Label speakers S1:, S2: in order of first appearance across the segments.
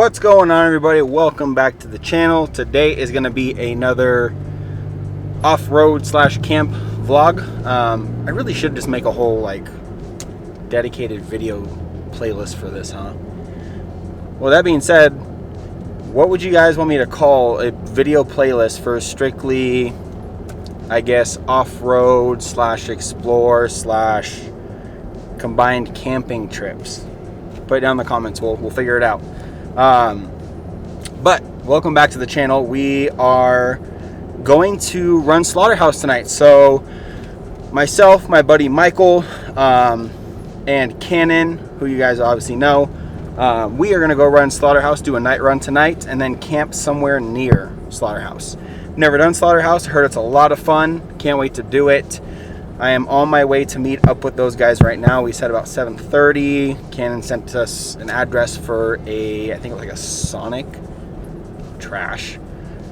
S1: What's going on, everybody? Welcome back to the channel. Today is going to be another off-road / camp vlog. I really should just make a whole dedicated video playlist for this, huh? Well, that being said, what would you guys want me to call a video playlist for strictly, I guess, off-road / explore / combined camping trips? Put it down in the comments. We'll figure it out. But welcome back to the channel. We are going to run Slaughterhouse tonight. So myself, my buddy Michael, and Cannon, who you guys obviously know, we are going to go run Slaughterhouse, do a night run tonight, and then camp somewhere near Slaughterhouse. Never done Slaughterhouse, heard it's a lot of fun. Can't wait to do it. I am on my way to meet up with those guys right now. We said about 7:30. Cannon sent us an address for I think like a Sonic trash.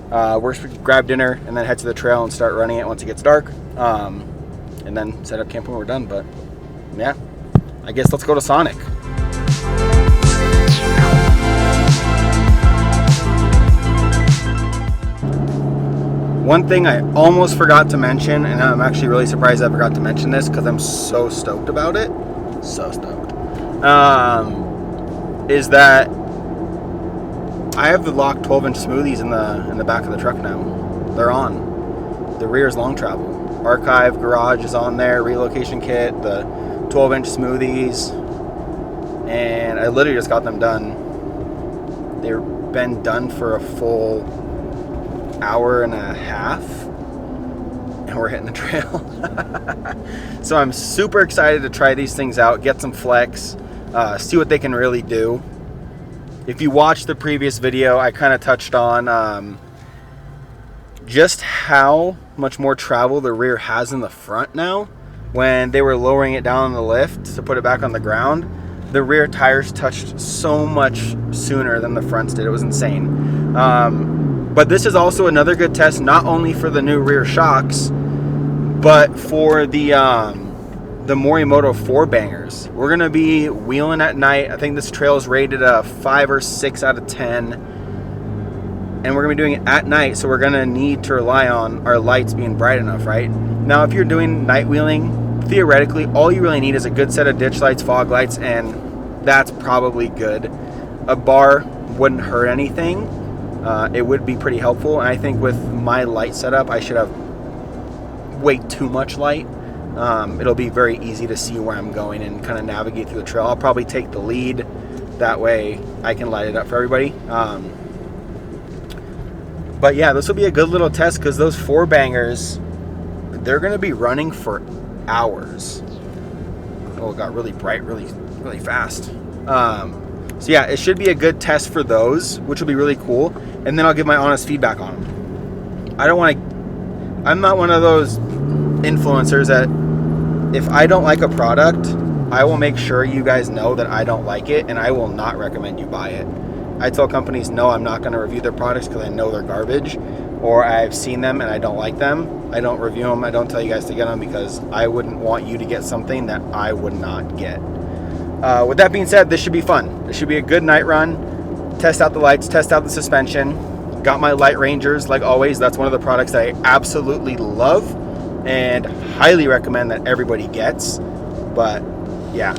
S1: We're supposed to grab dinner and then head to the trail and start running it once it gets dark. And then set up camp when we're done. But yeah, I guess let's go to Sonic. One thing I almost forgot to mention, and I'm actually really surprised I forgot to mention this because I'm so stoked about it. So stoked. Is that I have the locked 12-inch smoothies in the back of the truck now. They're on. The rear is long travel. Archive garage is on there. Relocation kit. The 12-inch smoothies. And I literally just got them done. They've been done for a full hour and a half and we're hitting the trail. So I'm super excited to try these things out, get some flex, see what they can really do. If you watched the previous video, I kind of touched on just how much more travel the rear has in the front now. When they were lowering it down on the lift to put it back on the ground, the rear tires touched so much sooner than the fronts did. It was insane. But this is also another good test, not only for the new rear shocks, but for the Morimoto 4-bangers. We're going to be wheeling at night. I think this trail is rated a 5 or 6 out of 10. And we're going to be doing it at night, so we're going to need to rely on our lights being bright enough, right? Now, if you're doing night wheeling, theoretically, all you really need is a good set of ditch lights, fog lights, and that's probably good. A bar wouldn't hurt anything. It would be pretty helpful, and I think with my light setup, I should have way too much light. It'll be very easy to see where I'm going and kind of navigate through the trail. I'll probably take the lead. That way I can light it up for everybody. But yeah, this will be a good little test because those 4-bangers, they're going to be running for hours. Oh, it got really bright really, really fast. So yeah, it should be a good test for those, which will be really cool. And then I'll give my honest feedback on them. I'm not one of those influencers that if I don't like a product, I will make sure you guys know that I don't like it and I will not recommend you buy it. I tell companies, no, I'm not going to review their products because I know they're garbage, or I've seen them and I don't like them. I don't review them. I don't tell you guys to get them because I wouldn't want you to get something that I would not get. With that being said, this should be fun. This should be a good night run. Test out the lights, test out the suspension. Got my Light Rangers, like always. That's one of the products that I absolutely love and highly recommend that everybody gets. But yeah,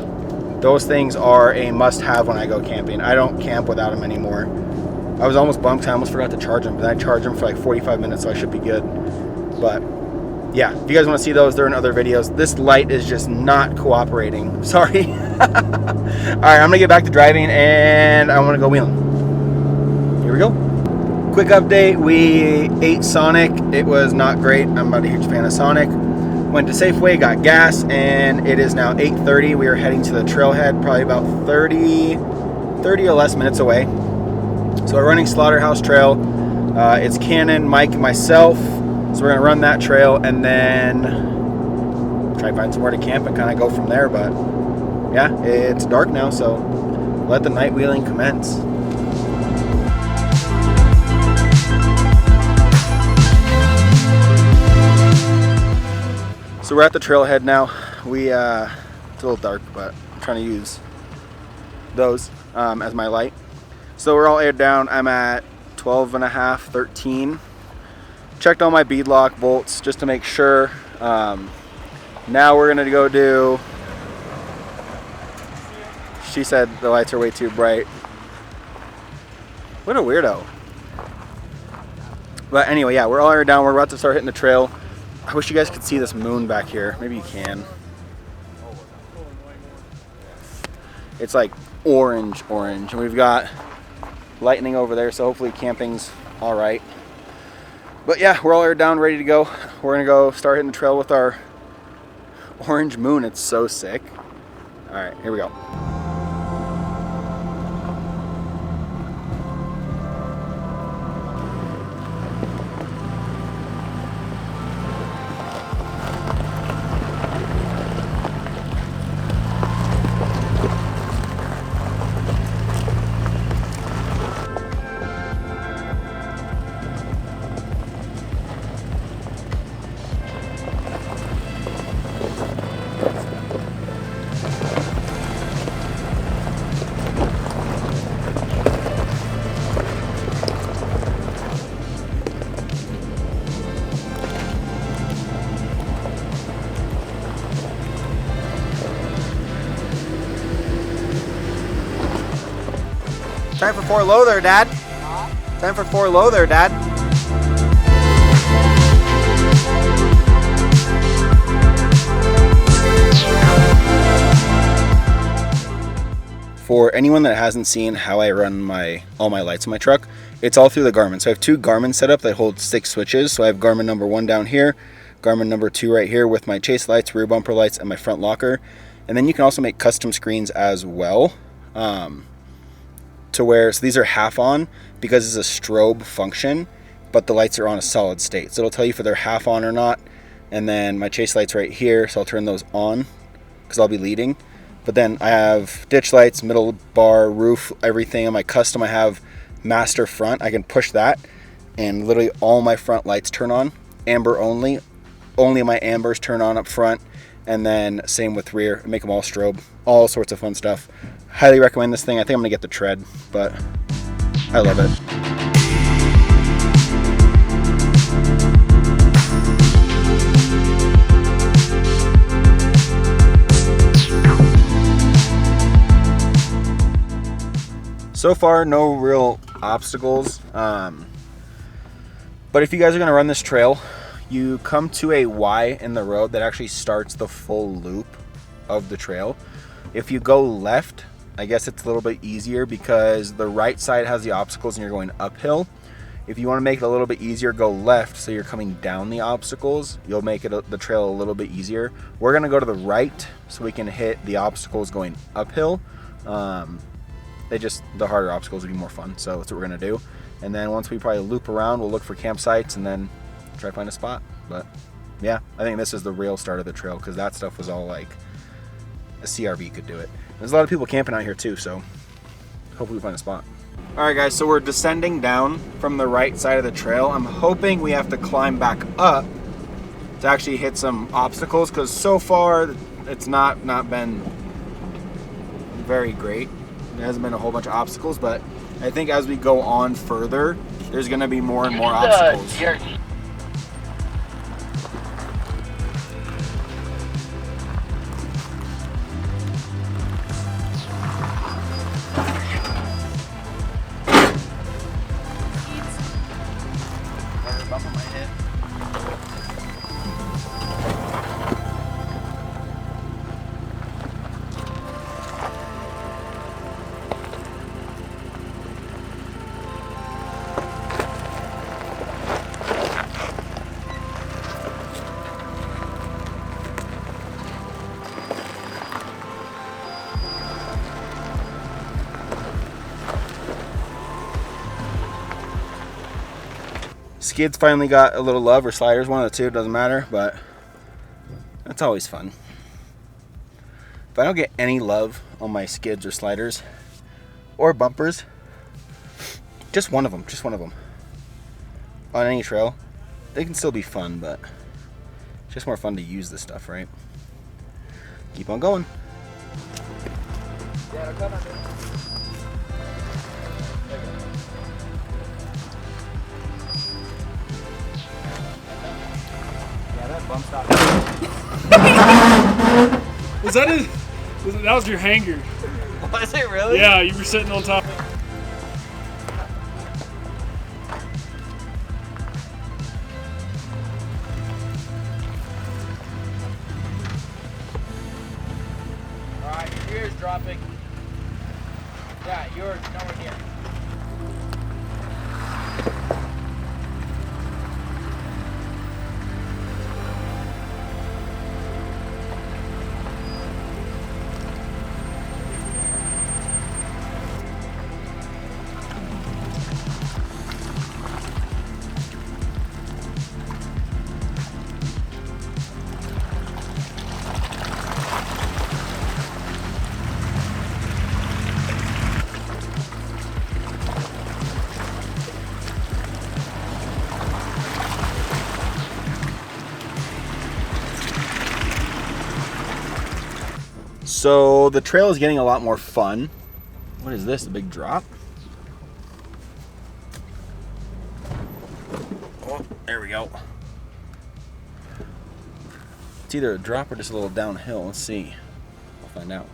S1: those things are a must-have when I go camping. I don't camp without them anymore. I was almost bummed because I almost forgot to charge them, but I charged them for like 45 minutes, so I should be good. But yeah, if you guys want to see those, they're in other videos. This light is just not cooperating. Sorry. All right, I'm going to get back to driving, and I want to go wheeling. Here we go. Quick update. We ate Sonic. It was not great. I'm not a huge fan of Sonic. Went to Safeway, got gas, and it is now 8:30. We are heading to the trailhead, probably about 30 or less minutes away. So we're running Slaughterhouse Trail. It's Cannon, Mike, and myself. So we're going to run that trail and then try to find somewhere to camp and kind of go from there. But yeah, it's dark now, so let the night wheeling commence. So we're at the trailhead now. It's a little dark, but I'm trying to use those as my light. So we're all aired down. I'm at 12.5, 13. Checked all my beadlock bolts just to make sure. Now we're gonna go do, she said the lights are way too bright. What a weirdo. But anyway, yeah, we're all aired down. We're about to start hitting the trail. I wish you guys could see this moon back here. Maybe you can. It's like orange. And we've got lightning over there, so hopefully camping's all right. But yeah, we're all aired down, ready to go. We're gonna go start hitting the trail with our orange moon. It's so sick. All right, here we go. Time for 4 low there, Dad. Time for 4 low there, Dad. For anyone that hasn't seen how I run all my lights in my truck, it's all through the Garmin. So I have 2 Garmin set up that hold 6 switches. So I have Garmin number 1 down here, Garmin number 2 right here with my chase lights, rear bumper lights, and my front locker. And then you can also make custom screens as well. So these are half on because it's a strobe function, but the lights are on a solid state. So it'll tell you if they're half on or not. And then my chase lights right here, so I'll turn those on because I'll be leading. But then I have ditch lights, middle bar, roof, everything. On my custom, I have master front. I can push that and literally all my front lights turn on. Amber only. Only my ambers turn on up front. And then same with rear, make them all strobe. All sorts of fun stuff. Highly recommend this thing. I think I'm gonna get the tread, but I love it. So far, no real obstacles. But if you guys are gonna run this trail, you come to a Y in the road that actually starts the full loop of the trail. If you go left, I guess it's a little bit easier because the right side has the obstacles and you're going uphill. If you want to make it a little bit easier, go left so you're coming down the obstacles. You'll make the trail a little bit easier. We're going to go to the right so we can hit the obstacles going uphill. The harder obstacles would be more fun, so that's what we're going to do. And then once we probably loop around, we'll look for campsites and then try to find a spot. But yeah, I think this is the real start of the trail because that stuff was all like a CRV could do it. There's a lot of people camping out here too, so hopefully we find a spot. All right guys, so we're descending down from the right side of the trail. I'm hoping we have to climb back up to actually hit some obstacles because so far it's not been very great. There hasn't been a whole bunch of obstacles, but I think as we go on further, there's gonna be more and more obstacles. Skids finally got a little love, or sliders, one of the two, doesn't matter, but that's always fun. If I don't get any love on my skids or sliders or bumpers, just one of them on any trail, they can still be fun, but it's just more fun to use this stuff, right? Keep on going. bump stop.
S2: Was that it? That was your hanger.
S1: Was it really?
S2: Yeah, you were sitting on top.
S1: Alright, your gear is dropping. Yeah, yours nowhere near. So the trail is getting a lot more fun. What is this, a big drop? Oh, there we go. It's either a drop or just a little downhill. Let's see. We'll find out.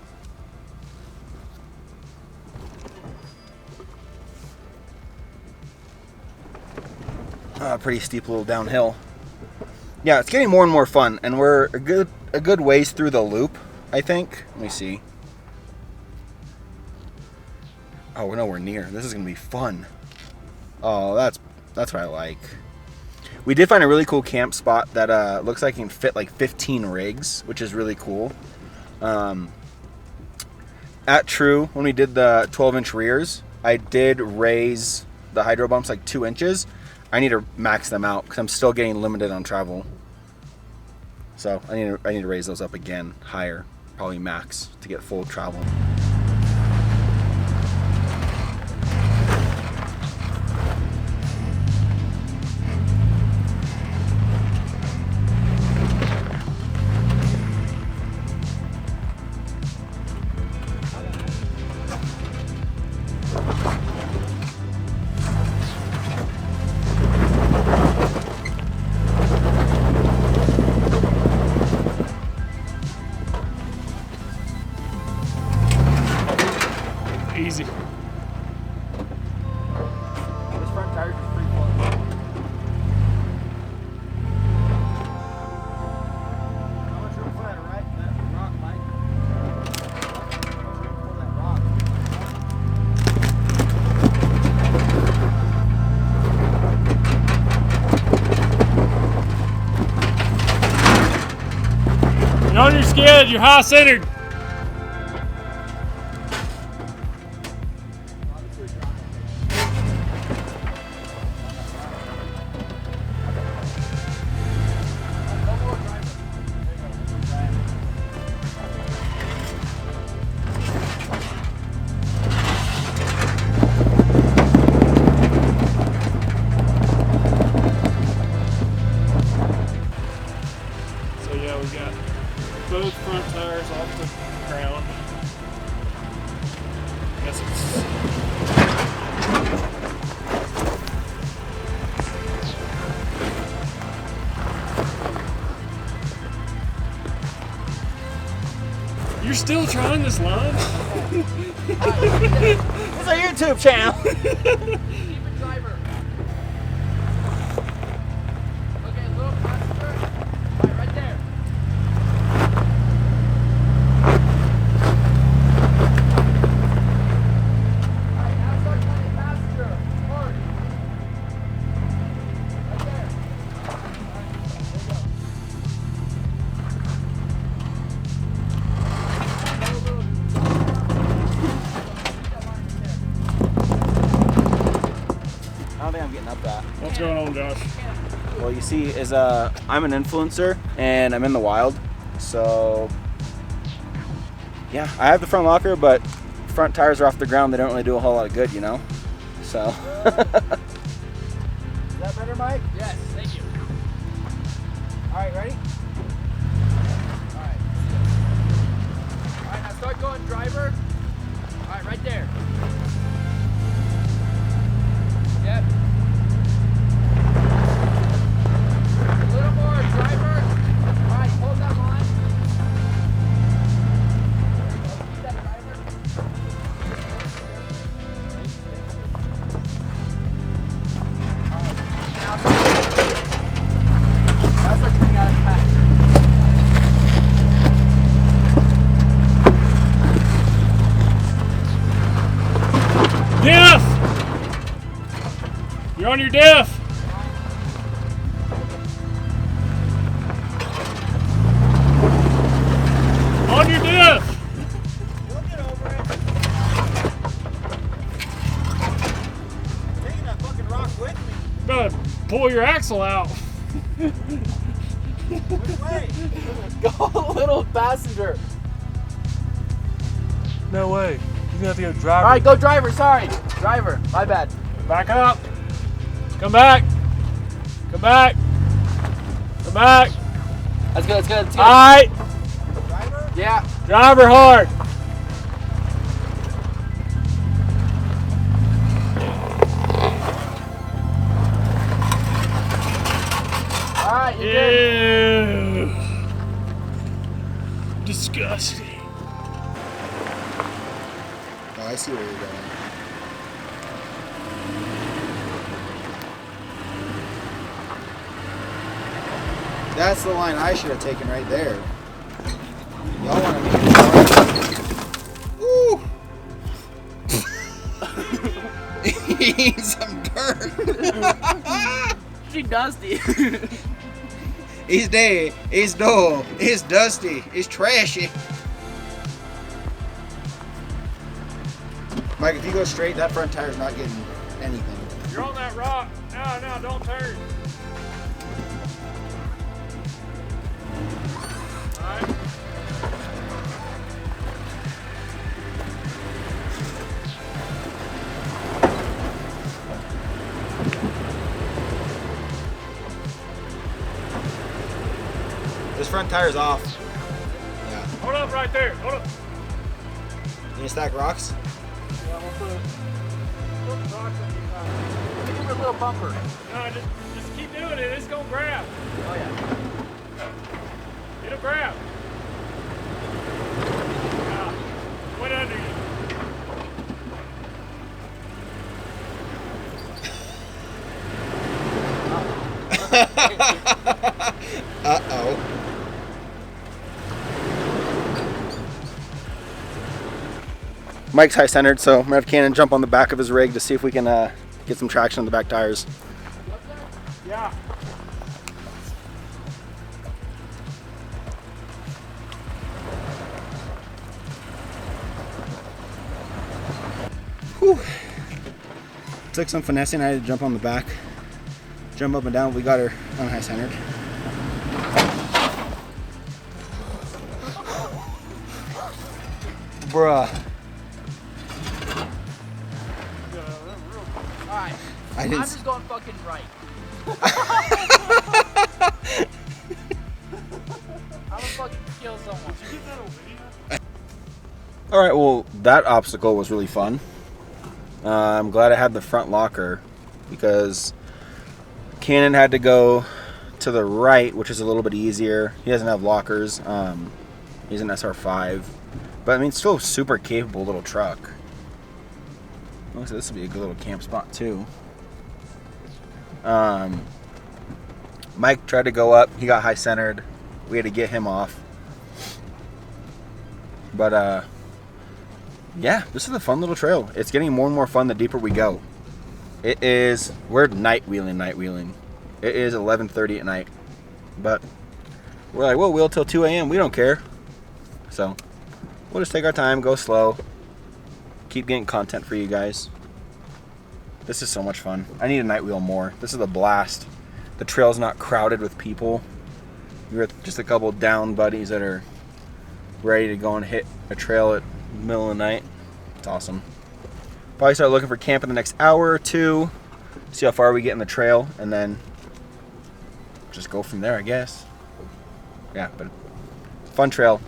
S1: Pretty steep little downhill. Yeah, it's getting more and more fun, and we're a good ways through the loop, I think. Let me see. Oh, we're nowhere near. This is gonna be fun. Oh, that's what I like. We did find a really cool camp spot that looks like it can fit like 15 rigs, which is really cool. At True, when we did the 12-inch rears, I did raise the hydro bumps like 2 inches. I need to max them out because I'm still getting limited on travel. So I need to raise those up again higher, probably max, to get full travel.
S2: Easy.
S1: This front tire is pretty full. How much room for that rock, Mike? How much room for that rock?
S2: You're on your skids, you're high centered. So yeah, we got both front tires off the ground. Guess it's You're still trying this line?
S1: It's our YouTube channel.
S3: Keep it driver. Okay, a little passenger. Right there. Alright, now start cutting passenger. Hard. Right there.
S1: I don't think I'm getting up that.
S2: What's going on, Josh?
S1: Well, you see, is I'm an influencer and I'm in the wild, so yeah, I have the front locker, but front tires are off the ground. They don't really do a whole lot of good, you know. So. Is that better, Mike?
S3: Yes, thank you.
S1: All right, ready?
S3: Alright. Alright, now start going driver. Alright, right there. Yep. A little more driver.
S2: You're on your diff. On your diff.
S1: We'll get over it. Taking that fucking rock with me.
S2: Better pull your axle out.
S1: Which way?
S3: Go, little passenger.
S2: No way. You're gonna have to go driver.
S3: All right, go driver. Sorry, driver. My bad.
S2: Back up. Come back. Come back. Come back.
S3: That's good. That's good. That's good.
S2: All right.
S1: Driver?
S3: Yeah.
S2: Driver hard.
S3: All right, you're good.
S2: Ew. Disgusting.
S1: Oh, I see where you're going. That's the line I should have taken right there. Y'all want to make it Woo! Eat some dirt.
S3: She dusty.
S1: It's dead. It's dull. It's dusty. It's trashy. Mike, if you go straight, that front tire's not getting anything.
S2: You're on that rock. No, don't turn. All right.
S1: This front tire's off. Yeah.
S2: Hold up right there. Hold up.
S1: Can you stack rocks?
S2: Yeah, I'm gonna put rocks on your tire.
S3: Give her a little bumper.
S2: No, just keep doing it. It's gonna grab.
S3: Oh yeah.
S2: It'll grab. Yeah. Went under you.
S1: Uh-oh. Mike's high-centered, so I'm gonna have Cannon jump on the back of his rig to see if we can get some traction on the back tires.
S2: Yeah.
S1: Whew. Took some finessing. I had to jump on the back, jump up and down. We got her on high-centered. Bruh.
S3: Alright.
S1: I
S3: I'm
S1: didn't.
S3: just going fucking right. I'm gonna fucking kill someone.
S2: Did you get that on video?
S1: All right. Well, that obstacle was really fun. I'm glad I had the front locker because Cannon had to go to the right, which is a little bit easier. He doesn't have lockers. He's an SR5, but I mean, still a super capable little truck. Looks like this would be a good little camp spot too. Mike tried to go up. He got high centered. We had to get him off. But yeah, this is a fun little trail. It's getting more and more fun the deeper we go. We're night wheeling. It is 11:30 at night. But we're like, we'll wheel till 2 a.m. We don't care. So we'll just take our time, go slow, keep getting content for you guys. This is so much fun. I need a night wheel more. This is a blast. The trail's not crowded with people. You're just a couple down buddies that are ready to go and hit a trail at the middle of the night. It's awesome. Probably start looking for camp in the next hour or two. See how far we get in the trail, and then just go from there, I guess. Yeah, but fun trail.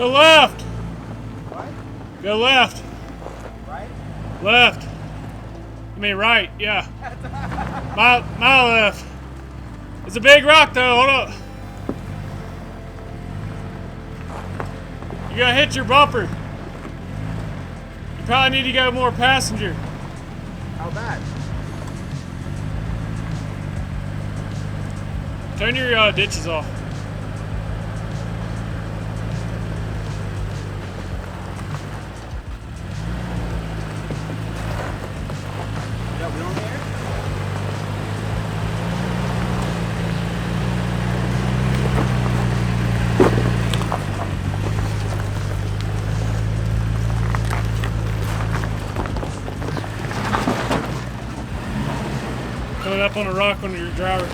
S2: Go left.
S1: What?
S2: Go left.
S1: Right?
S2: Left. I mean right, yeah. My left. It's a big rock though, hold up. You gotta hit your bumper. You probably need to go more passenger.
S1: How bad?
S2: Turn your ditches off.
S1: You got wheel in there?
S2: Coming up on a rock under your driver.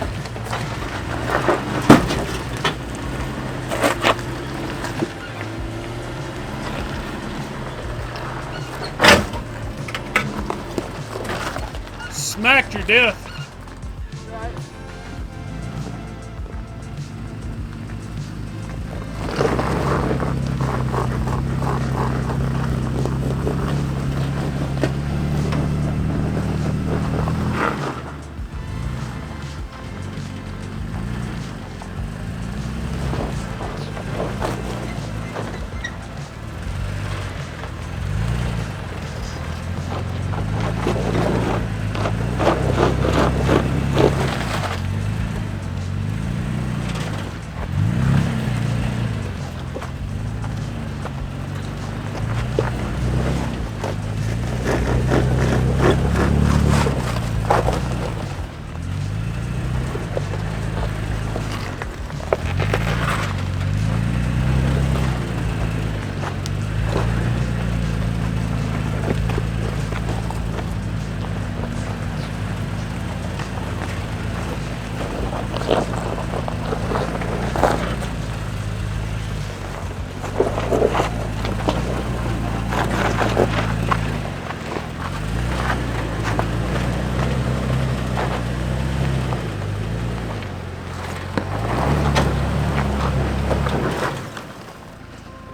S2: Smacked your death.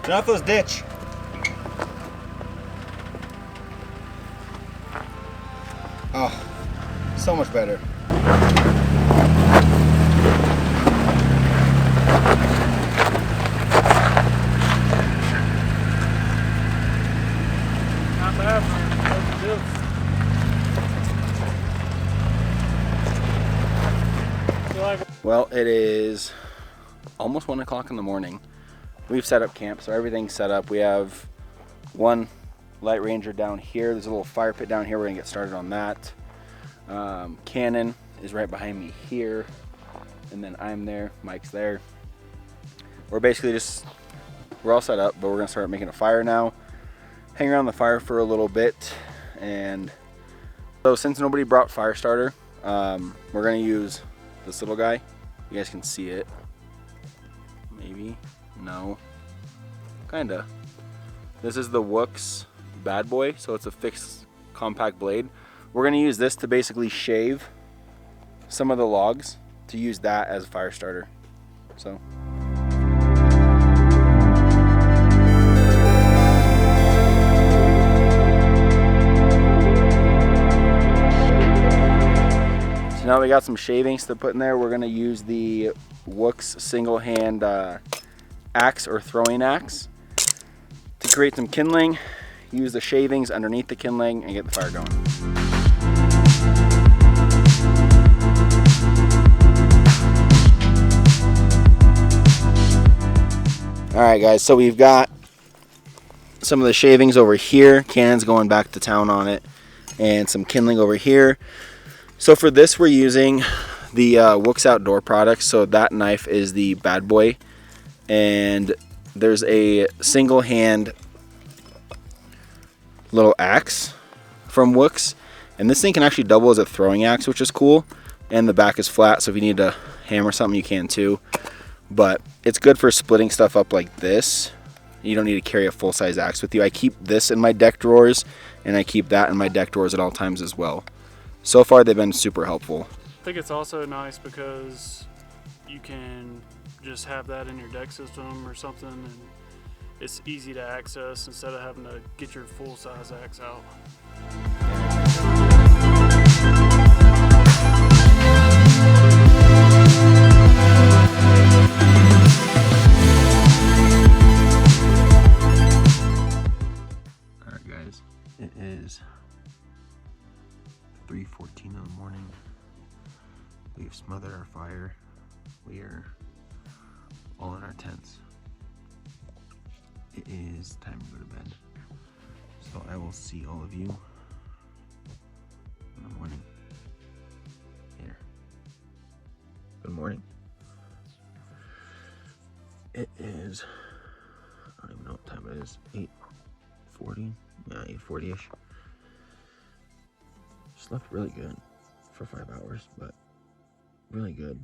S1: Get off those ditch. Oh, so much better.
S2: Not bad, man.
S1: Well, it is almost 1 o'clock in the morning. We've set up camp, so everything's set up. We have one light ranger down here. There's a little fire pit down here. We're gonna get started on that. Cannon is right behind me here, and then I'm there, Mike's there. We're basically we're all set up, but we're gonna start making a fire now. Hang around the fire for a little bit, and so since nobody brought fire starter, we're gonna use this little guy. You guys can see it, maybe. No, kinda. This is the Wooks Bad Boy, so it's a fixed compact blade. We're gonna use this to basically shave some of the logs to use that as a fire starter. So. So now we got some shavings to put in there. We're gonna use the Wooks single hand axe or throwing axe to create some kindling, use the shavings underneath the kindling, and get the fire going. Alright guys, so we've got some of the shavings over here, Cannon's going back to town on it, and some kindling over here. So for this we're using the Wooks Outdoor products. So that knife is the Bad Boy, and there's a single hand little axe from Wooks, and this thing can actually double as a throwing axe, which is cool, and the back is flat, so if you need to hammer something you can too. But it's good for splitting stuff up like this. You don't need to carry a full-size axe with you. I keep this in my deck drawers, and I keep that in my deck drawers at all times as well. So far they've been super helpful.
S2: I think it's also nice because you can just have that in your deck system or something, and it's easy to access instead of having to get your full-size axe out.
S1: Alright guys, it is 3:14 in the morning. We've smothered our fire. We are all in our tents. It is time to go to bed. So I will see all of you in the morning. Here. Good morning. It is, I don't even know what time it is, 8:40? Yeah, 8:40-ish. Slept really good for 5 hours, but really good.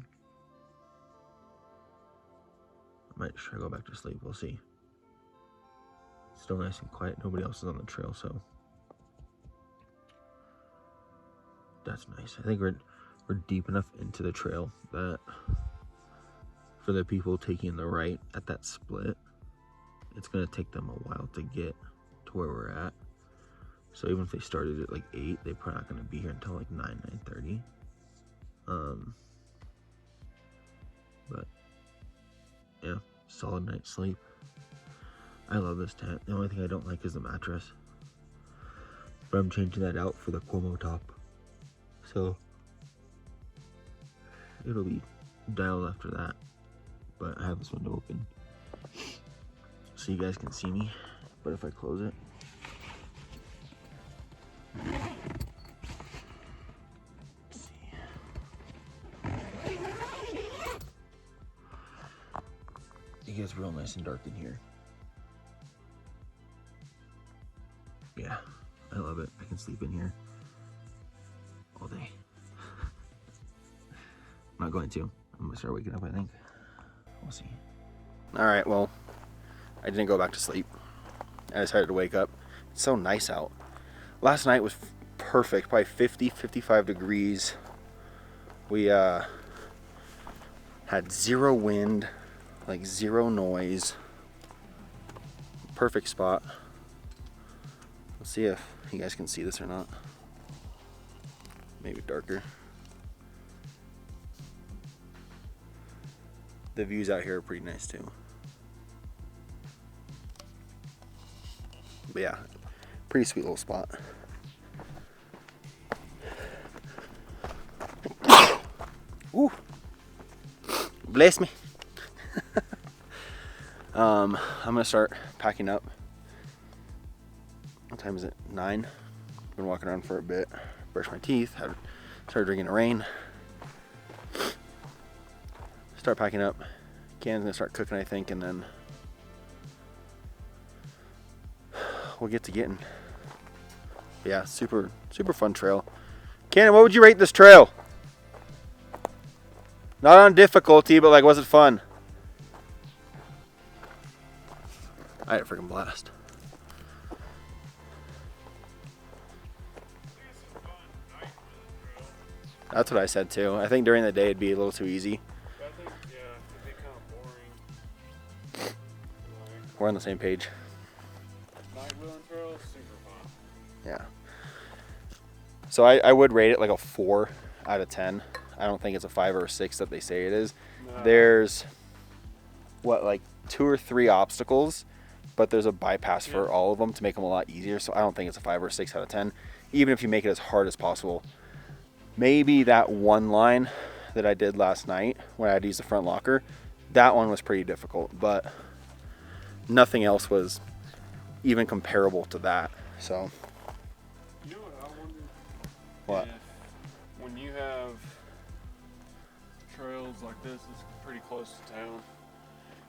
S1: I might try to go back to sleep, we'll see. Still nice and quiet, nobody else is on the trail, so that's nice. I think we're deep enough into the trail that for the people taking the right at that split, it's gonna take them a while to get to where we're at. So even if they started at like 8, they're probably not gonna be here until like 9:30. But yeah, solid night's sleep. I love this tent. The only thing I don't like is the mattress, but I'm changing that out for the Cuomo top, so it'll be dialed after that. But I have this window open so you guys can see me, but if I close it, let's see. It gets real nice and dark in here. Yeah, I love it. I can sleep in here all day. I'm not going to. I'm gonna start waking up, I think. We'll see. All right, well, I didn't go back to sleep. I decided to wake up. It's so nice out. Last night was perfect, probably 50, 55 degrees. We had zero wind, like zero noise. Perfect spot. Let's see if you guys can see this or not. Maybe darker. The views out here are pretty nice too. But yeah, pretty sweet little spot. Ooh, bless me. I'm gonna start packing up. What time is it? 9. Been walking around for a bit. Brushed my teeth. Started drinking the rain. Start packing up. Can's gonna start cooking, I think, and then we'll get to getting. Yeah, super fun trail. Cannon, what would you rate this trail? Not on difficulty, but like, was it fun? I had a freaking blast. That's what I said too. I think during the day it'd be a little too easy.
S2: I think, yeah, it'd be kind of boring.
S1: We're on the same page.
S2: Night wheeling trail, super fun.
S1: Yeah. So I would rate it like a 4 out of 10. I don't think it's a 5 or a 6 that they say it is.
S2: No.
S1: There's what, like 2 or 3 obstacles, but there's a bypass for all of them to make them a lot easier. So I don't think it's a 5 or 6 out of 10, even if you make it as hard as possible. Maybe that one line that I did last night when I had to use the front locker, that one was pretty difficult, but nothing else was even comparable to that. So
S2: You know what I wonder?
S1: what?
S2: If when you have trails like this, it's pretty close to town,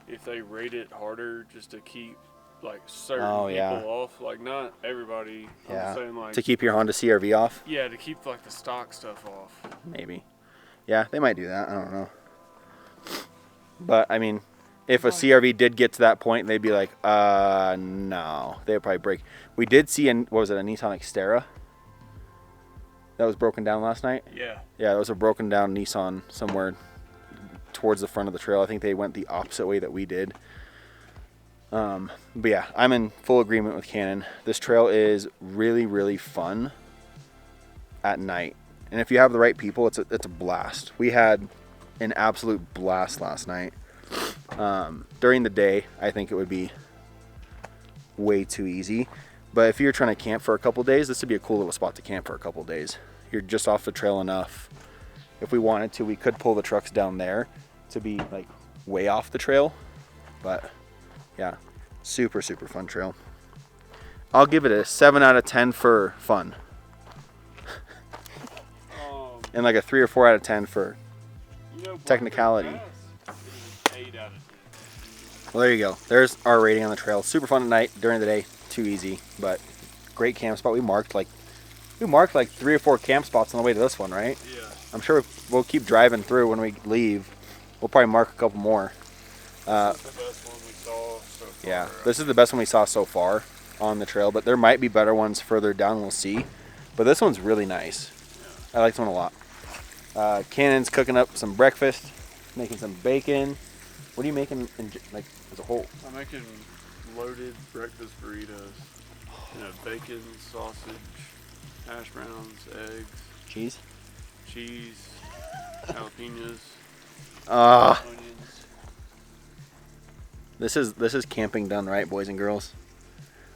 S2: if they rate it harder just to keep like certain people off, like not everybody.
S1: Yeah.
S2: I'm saying, like,
S1: To keep your Honda CRV off?
S2: yeah, to keep like the stock stuff off.
S1: Maybe. Yeah, they might do that. I don't know. But I mean, if a CRV did get to that point, they'd be like, no. They'd probably break. We did see, what was it, a Nissan Xterra that was broken down last night?
S2: Yeah.
S1: Yeah, it was a broken down Nissan somewhere towards the front of the trail. I think they went the opposite way that we did. But yeah, I'm in full agreement with Cannon. This trail is really, really fun at night. And if you have the right people, it's a blast. We had an absolute blast last night. During the day, I think it would be way too easy. But if you're trying to camp for a couple days, this would be a cool little spot to camp for a couple days. You're just off the trail enough. If we wanted to, we could pull the trucks down there to be like way off the trail. But yeah, super, super fun trail. I'll give it a 7 out of 10 for fun. And like a 3 or 4 out of 10 for technicality.
S2: 8 out of 10.
S1: Well, there you go. There's our rating on the trail. Super fun at night. During the day, too easy, but great camp spot. We marked like 3 or 4 camp spots on the way to this one, right?
S2: Yeah.
S1: I'm sure we'll keep driving through when we leave. We'll probably mark a couple more.
S2: This is the best one we saw so far.
S1: Yeah, this is the best one we saw so far on the trail, but there might be better ones further down. We'll see. But this one's really nice. I like this one a lot. Cannon's cooking up some breakfast, making some bacon. What are you making like as a whole?
S2: I'm making loaded breakfast burritos. Bacon, sausage, hash browns, eggs,
S1: Cheese,
S2: jalapenos, onions.
S1: This is camping done right, boys and girls.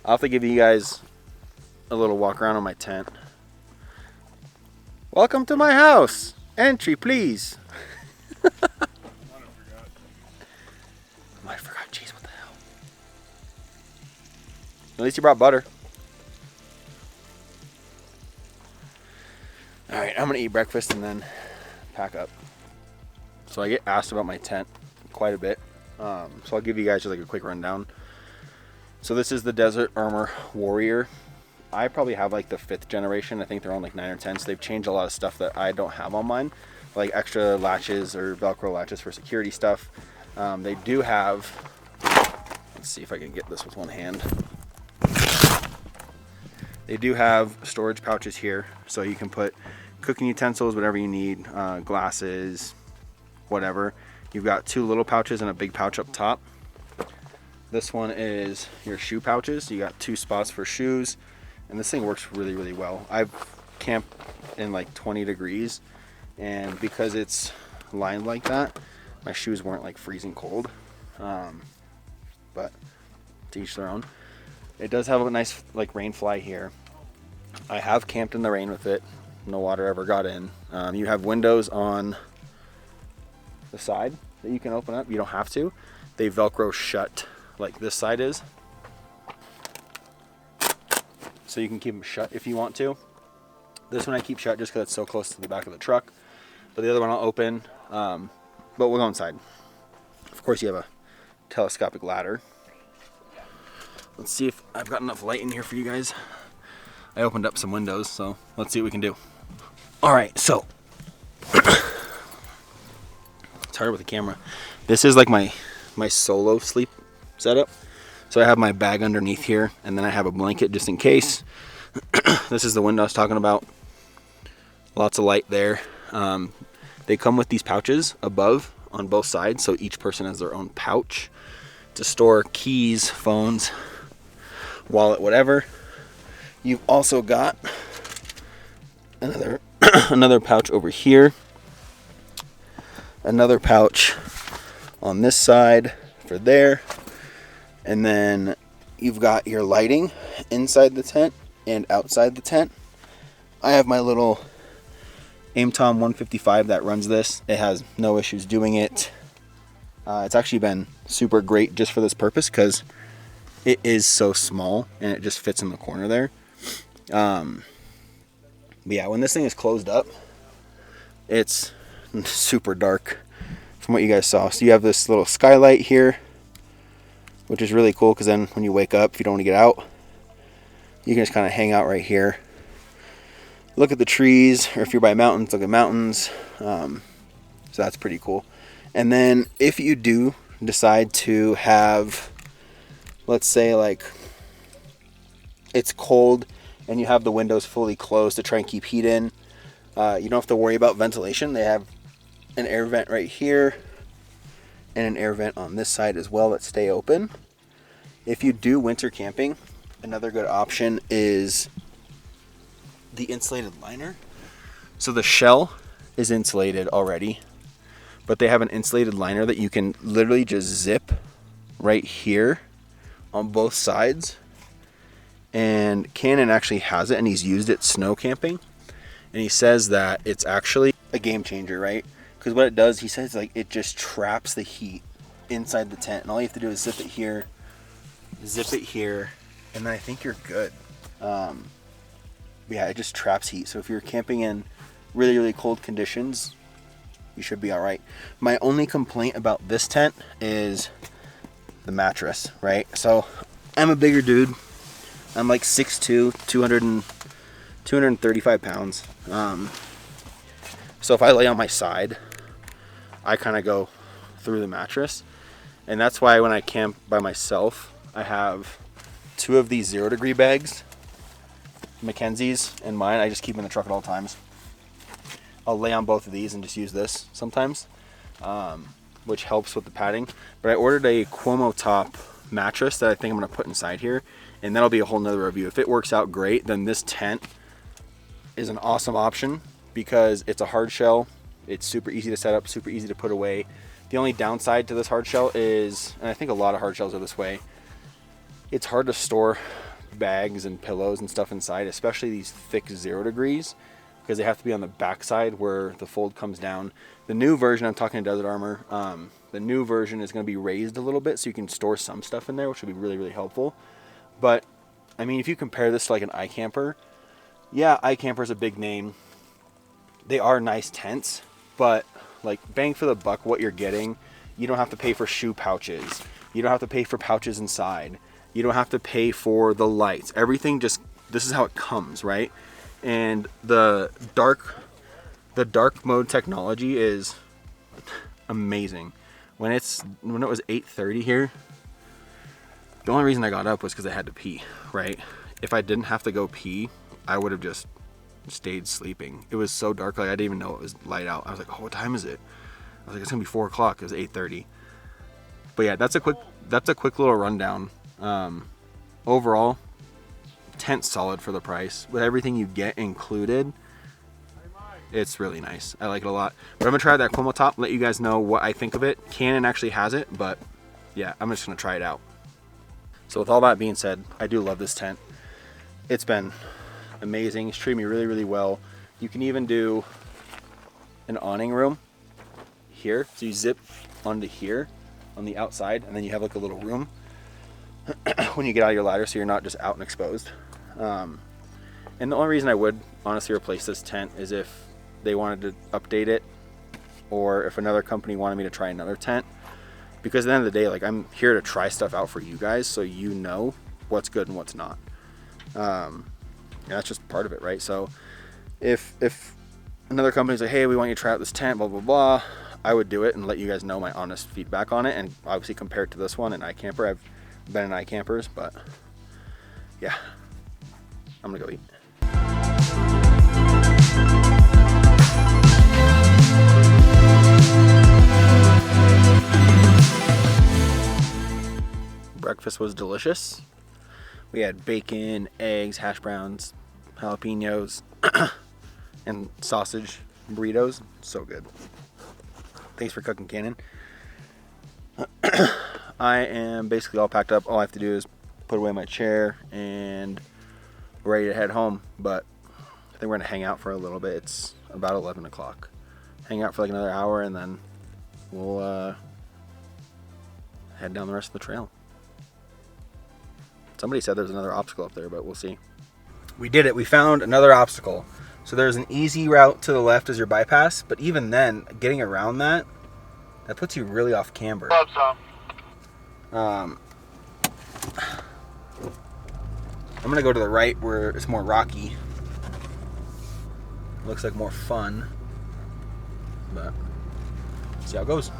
S1: I'll have to give you guys a little walk around on my tent. Welcome to my house. Entry, please. I forgot cheese. What the hell? At least you brought butter. All right, I'm gonna eat breakfast and then pack up. So I get asked about my tent quite a bit. So I'll give you guys just like a quick rundown. So this is the Desert Armor Warrior. I probably have like the 5th generation. I think they're on like 9 or 10. So they've changed a lot of stuff that I don't have on mine, like extra latches or Velcro latches for security stuff. They do have, let's see if I can get this with one hand. They do have storage pouches here, so you can put cooking utensils, whatever you need, glasses, whatever. You've got 2 little pouches and a big pouch up top. This one is your shoe pouches. You got 2 spots for shoes, and this thing works really, really well. I've camped in like 20 degrees, and because it's lined like that, my shoes weren't like freezing cold. But to each their own. It does have a nice like rain fly here. I have camped in the rain with it. No water ever got in. You have windows on the side that you can open up. You don't have to. They Velcro shut like this side is. So you can keep them shut if you want to. This one I keep shut just because it's so close to the back of the truck. But the other one I'll open. But we'll go inside. Of course you have a telescopic ladder. Let's see if I've got enough light in here for you guys. I opened up some windows, so let's see what we can do. All right, so it's hard with the camera. This is like my solo sleep setup. So I have my bag underneath here, and then I have a blanket just in case. This is the window I was talking about. Lots of light there. They come with these pouches above on both sides, so each person has their own pouch to store keys, phones, wallet, whatever. You've also got another pouch over here, another pouch on this side for there, and then you've got your lighting inside the tent and outside the tent. I have my little AimTom 155 that runs this. It has no issues doing it. It's actually been super great just for this purpose because it is so small and it just fits in the corner there. But yeah, when this thing is closed up, it's super dark from what you guys saw. So you have this little skylight here, which is really cool because then when you wake up, if you don't want to get out, you can just kind of hang out right here. Look at the trees, or if you're by mountains, look at mountains. So that's pretty cool. And then if you do decide to have, let's say like it's cold and you have the windows fully closed to try and keep heat in, you don't have to worry about ventilation. They have an air vent right here and an air vent on this side as well that stay open. If you do winter camping, another good option is the insulated liner. So the shell is insulated already, but they have an insulated liner that you can literally just zip right here on both sides. And Cannon actually has it, and he's used it snow camping. And he says that it's actually a game changer, right? Because what it does, he says, like, it just traps the heat inside the tent. And all you have to do is zip it here, and then I think you're good. Yeah, it just traps heat. So if you're camping in really, really cold conditions, you should be all right. My only complaint about this tent is the mattress, right? So I'm a bigger dude. I'm like 6'2", 235 pounds. So if I lay on my side, I kind of go through the mattress. And that's why when I camp by myself, I have 2 of these 0 degree bags, Mackenzie's and mine. I just keep in the truck at all times. I'll lay on both of these and just use this sometimes, which helps with the padding. But I ordered a Cuomo top mattress that I think I'm going to put inside here, and that'll be a whole nother review. If it works out great, then this tent is an awesome option because it's a hard shell. It's super easy to set up, super easy to put away. The only downside to this hard shell is, and I think a lot of hard shells are this way, it's hard to store bags and pillows and stuff inside, especially these thick 0 degrees, because they have to be on the back side where the fold comes down. The new version, I'm talking to Desert Armor, the new version is going to be raised a little bit so you can store some stuff in there, which will be really, really helpful. But I mean, if you compare this to like an iCamper, yeah, iCamper is a big name. They are nice tents, but like bang for the buck, what you're getting, you don't have to pay for shoe pouches. You don't have to pay for pouches inside. You don't have to pay for the lights. Everything just, this is how it comes, right? And the dark mode technology is amazing. When it was 8:30 here, the only reason I got up was because I had to pee, right? If I didn't have to go pee, I would have just stayed sleeping. It was so dark, like I didn't even know it was light out. I was like, oh, what time is it? I was like, it's gonna be 4 o'clock. It was 8:30. But yeah, that's a quick little rundown. Overall, tent's solid for the price. With everything you get included, it's really nice. I like it a lot. But I'm gonna try that Cuomo top, let you guys know what I think of it. Cannon actually has it, but yeah, I'm just gonna try it out. So with all that being said, I do love this tent. It's been amazing. It's treated me really, really well. You can even do an awning room here. So you zip onto here on the outside, and then you have like a little room when you get out of your ladder, so you're not just out and exposed. And the only reason I would honestly replace this tent is if they wanted to update it, or if another company wanted me to try another tent. Because at the end of the day, like, I'm here to try stuff out for you guys, so you know what's good and what's not. And that's just part of it, right? So if another company's like, hey, we want you to try out this tent, blah, blah, blah, I would do it and let you guys know my honest feedback on it. And obviously compared to this one in iCamper, I've been in iCampers, but yeah, I'm gonna go eat. Breakfast was delicious. We had bacon, eggs, hash browns, jalapenos, and sausage burritos. So good. Thanks for cooking, Cannon. I am basically all packed up. All I have to do is put away my chair and ready to head home. But I think we're going to hang out for a little bit. It's about 11 o'clock. Hang out for like another hour, and then we'll head down the rest of the trail. Somebody said there's another obstacle up there, but we'll see. We did it. We found another obstacle. So there's an easy route to the left as your bypass, but even then, getting around that puts you really off camber. I'm gonna go to the right where it's more rocky. Looks like more fun, but see how it goes.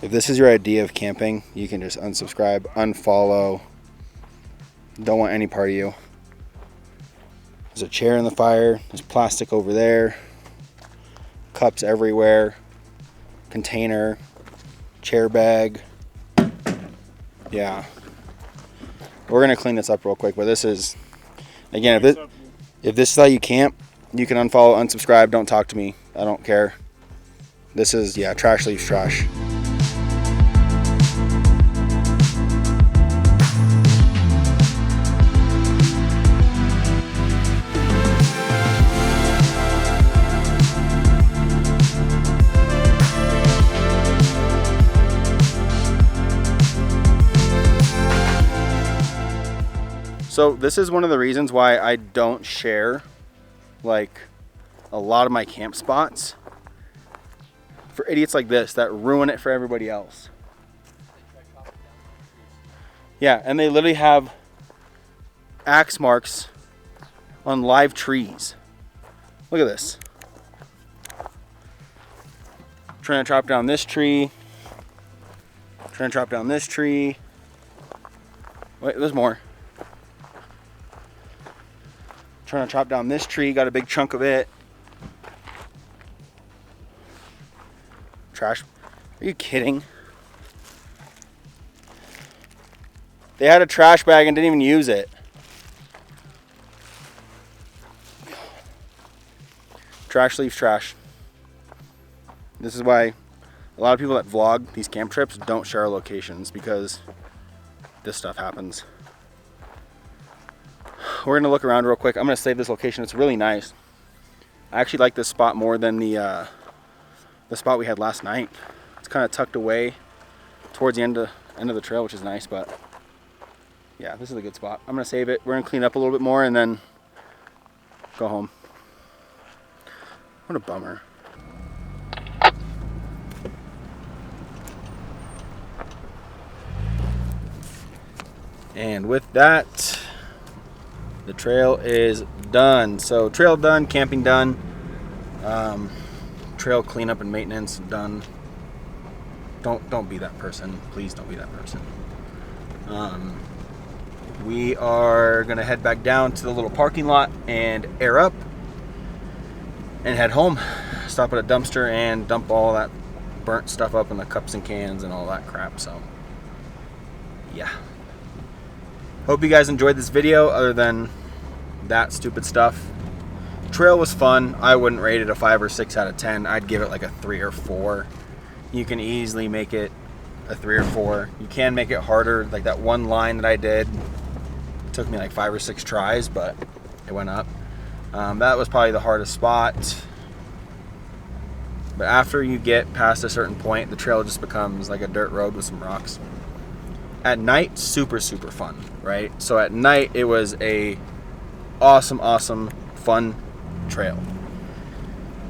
S1: If this is your idea of camping, you can just unsubscribe, unfollow. Don't want any part of you. There's a chair in the fire. There's plastic over there. Cups everywhere. Container. Chair bag. Yeah. We're going to clean this up real quick, but this is, again, if this is how you camp, you can unfollow, unsubscribe, don't talk to me. I don't care. This is, yeah, trash leaves trash. So this is one of the reasons why I don't share like a lot of my camp spots for idiots like this that ruin it for everybody else. Yeah, and they literally have axe marks on live trees. Look at this. Trying to chop down this tree. Trying to chop down this tree. Wait, there's more. Trying to chop down this tree, got a big chunk of it. Trash. Are you kidding? They had a trash bag and didn't even use it. Trash leaves trash. This is why a lot of people that vlog these camp trips don't share locations, because this stuff happens. We're gonna look around real quick. I'm gonna save this location. It's really nice. I actually like this spot more than the spot we had last night. It's kind of tucked away towards the end of the trail, which is nice. But yeah, this is a good spot. I'm gonna save it. We're gonna clean up a little bit more and then go home. What a bummer. And with that, the trail is done. So trail done, camping done, trail cleanup and maintenance done. Don't be that person. Please don't be that person. We are gonna head back down to the little parking lot and air up and head home. Stop at a dumpster and dump all that burnt stuff up in the cups and cans and all that crap. So yeah. Hope you guys enjoyed this video other than that stupid stuff. Trail was fun. I wouldn't rate it a 5 or 6 out of 10. I'd give it like a 3 or 4. You can easily make it a 3 or 4. You can make it harder. Like that one line that I did, it took me like 5 or 6 tries, but it went up. That was probably the hardest spot. But after you get past a certain point, the trail just becomes like a dirt road with some rocks. At night, super fun, right? So at night, it was a awesome, fun trail.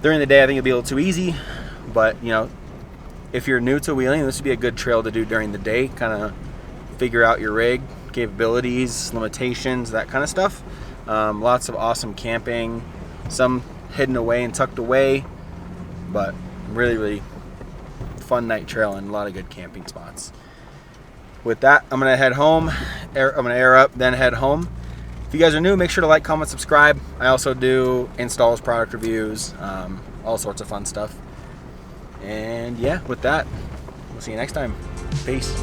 S1: During the day, I think it'd be a little too easy, but you know, if you're new to wheeling, this would be a good trail to do during the day. Kind of figure out your rig, capabilities, limitations, that kind of stuff. Lots of awesome camping, some hidden away and tucked away, but really fun night trail and a lot of good camping spots. With that, I'm gonna head home. I'm gonna air up, then head home. If you guys are new, make sure to like, comment, subscribe. I also do installs, product reviews, all sorts of fun stuff. And yeah, with that, we'll see you next time. Peace.